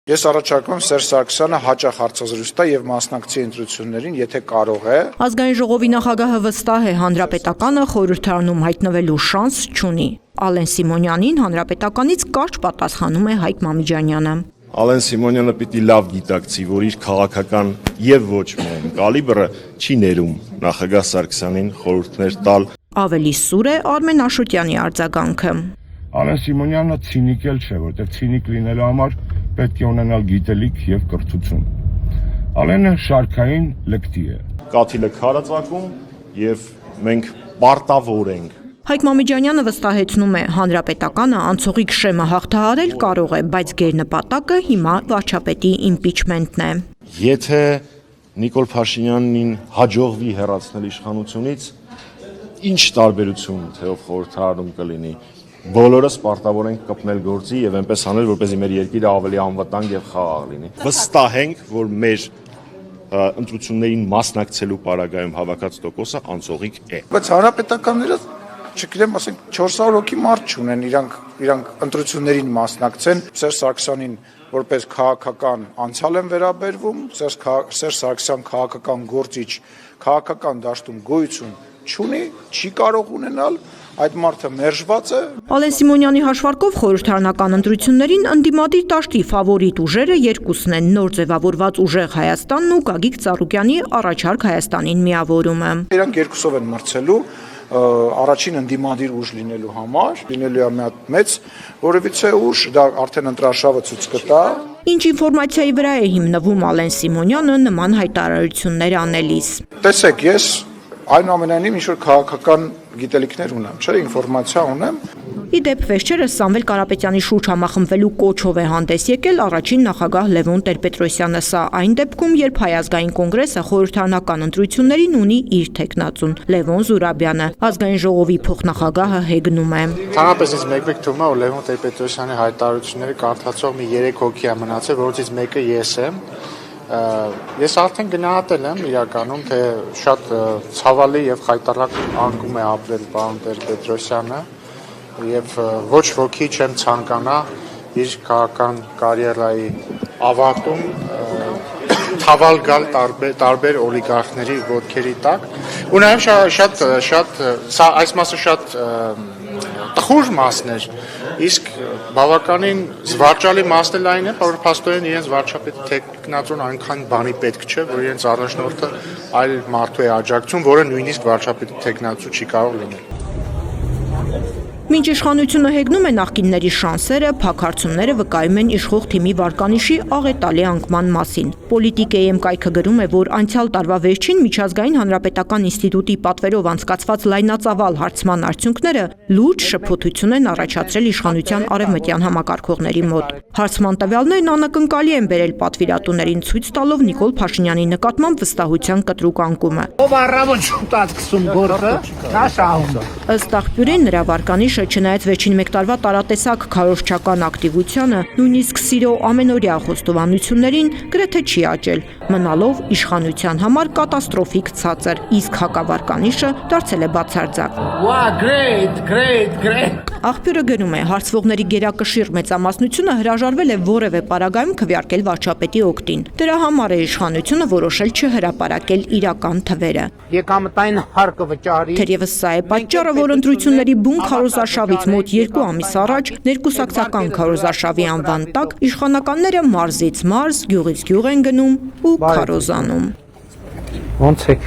Ես առաջարկում Սերժ Սարգսյանը հաճախ հարցազրույց տա եւ մասնակցի ընտրություններին, եթե կարող է։ Ազգային ժողովի նախագահը վստահ է, հանրապետականը խորհրդարանում հայտնվելու շանս չունի։ Ալեն Սիմոնյանին հանրապետականից կարճ պատասխանում է Հայկ Մամիջանյանը։ Ալեն Սիմոնյանը պիտի լավ գիտակցի, որ իր քաղաքական եւ ոչ միայն կալիբրը չի ներում նախագահ Սարգսյանին խորհուրդներ տալ։ Ավելի սուր է Արմեն Աշոտյանի արձագանքը։ Ալեն Սիմոնյանը ցինիկ էլ չէ, որտեղ ցինիկ լինելու համար պետք է ունենալ գիտելիք եւ կրթություն։ Ալենը շարքային լկտի է։ Կաթիլը քարածակում եւ մենք պարտավոր ենք։ Հայկ Մամիջանյանը վստահեցնում է, հանրապետականը անցողիկ շեմը հաղթահարել կարող է, բայց գերնպատակը հիմա վարչապետի իմպիչմենտն է։ Եթե Նիկոլ Փաշինյանին հաջողվի հեռացնել իշխանությունից, ինչ տարբերություն թե ով խորհրդարանում կլինի։ Բոլորս պարտավոր ենք կպնել գործի եւ այնպես անել, որպեսզի մեր երկիրը ավելի անվտանգ եւ խաղաղ լինի։ Վստահ ենք, որ մեր ընտրություններին մասնակցելու պարագայում հավաքած տոկոսը անցողիկ է։ Բայց հանրապետականները, չգիտեմ, ասենք 400 հոգի մարդ չունեն, իրանք ընտրություններին մասնակցեն, Սերժ Սարգսյանին որպես քաղաքական անցյալ են վերաբերվում, Սերժ Սարգսյան քաղաքական գործիչ, քաղաքական դաշտում գոյություն չունի, չի կարող ունենալ, այդ մարդը մերժված է։ Ալեն Սիմոնյանի հաշվարկով խորհրդարանական ընտրություններին ընդդիմադիր դաշտի ֆավորիտ ուժերը երկուսն են՝ նոր ձևավորված ուժեղ Հայաստանն ու Գագիկ Ծառուկյանի առաջարկ Հայաստանին միավորումը։ Իրանք երկուսով են մրցելու առաջին ընդդիմադիր ուժ լինելու համար, լինելու է մի հատ մեծ որևիցե ուժ, դա արդեն ընտրաշավը ցույց կտա։ Ինչ ինֆորմացիայի վրա է հիմնվում Ալեն Սիմոնյանը նման հայտարարություններ անելիս։ Տեսեք, ես այնուամենայնիվ ինչ-որ քաղաքական գիտելիքներ ունեմ, չէ, ինֆորմացիա ունեմ։ Իդեպ վերջերս Սամվել Կարապետյանի շուրջ համախմբվելու կոչով է հանդես եկել առաջին նախագահ Լևոն Տեր-Պետրոսյանը, սա այն դեպքում, երբ Հայ ազգային կոնգրեսը խորհրդարանական ընտրություններին ունի իր թեկնածուն Լևոն Զուրաբյանը, ազգային ժողովի փոխնախագահը հեգնում է։ Ընդհանրապես ինձ մեկ-մեկ թվում է, որ Լևոն Տեր-Պետրոսյանի հայտարարությունները կարդացող մի 3 հոգի է մնացել, որոնցից մեկը ես եմ։ Ես արդեն գնահատել եմ իրականում, թե շատ ցավալի եւ խայտառակ անկում է ապրել պարոն Տեր-Պետրոսյանը եւ ոչ ոքի չեմ ցանկանա իր քաղաքական կարիերայի ավարտում թավալ գալ տարբեր օլիգարխների ոտքերի տակ ու նաեւ շատ սա այս մասը շատ տխուր մասն էր, իսկ բավականին զվարճալի մասն էլ այն է, որ փաստորեն իրենց վարչապետի տեխնացուն այնքան բանի պետք չէ, որ իրենց առաջնորդը այլ մարդու է աջակցում, որը նույնիսկ վարչապետի տեխնացու չի կարող լինել։ Մինչ իշխանությունը հեգնում է նախկինների շանսերը, փակ հարցումները վկայում են իշխող թիմի վարկանիշի աղետալի անկման մասին։ Պոլիտիկ.am կայքը գրում է, որ անցյալ տարվա վերջին միջազգային հանրապետական ինստիտուտի պատվերով անցկացված լայնածավալ հարցման արդյունքները լուրջ շփոթություն են առաջացրել իշխանության արևմտյան համակարգողների մոտ։ Հարցման տվյալներն անակնկալի են բերել պատվիրատուներին, ցույց տալով Նիկոլ Փաշինյանի նկատմամբ վստահության կտրուկ անկումը։ Ով առավոտ շուտացում գործը, նա շահում։ Ըստ աղբյուրի նրա վարկանիշը չնայած վերջին մեկ տարվա տարատեսակ քարոզչական ակտիվությանը, նույնիսկ սիրո ամենօրյա խոստովանություններին գրեթե չի աճել, մնալով իշխանության համար կատաստրոֆիկ ցածր, իսկ հակավարկանիշը դարձել է բացարձակ։ Աղբյուրը գրում է, հարցվողների գերակշիռ մեծամասնությունը հրաժարվել է որևէ պարագայում քվեարկել վարչապետի օգտին։ Դրա համար է իշխանությունը որոշել չհրապարակել իրական թվերը։ Եկամտային հարկը վճարի։ Թերևս սա է պատճառը, որ ընտրությունների բուն քարոզարշավից մոտ 2 ամիս առաջ ներկուսակցական քարոզարշավի անվան տակ իշխանականները մարզից մարզ, գյուղից գյուղ են գնում ու քարոզանում։ Ոնց է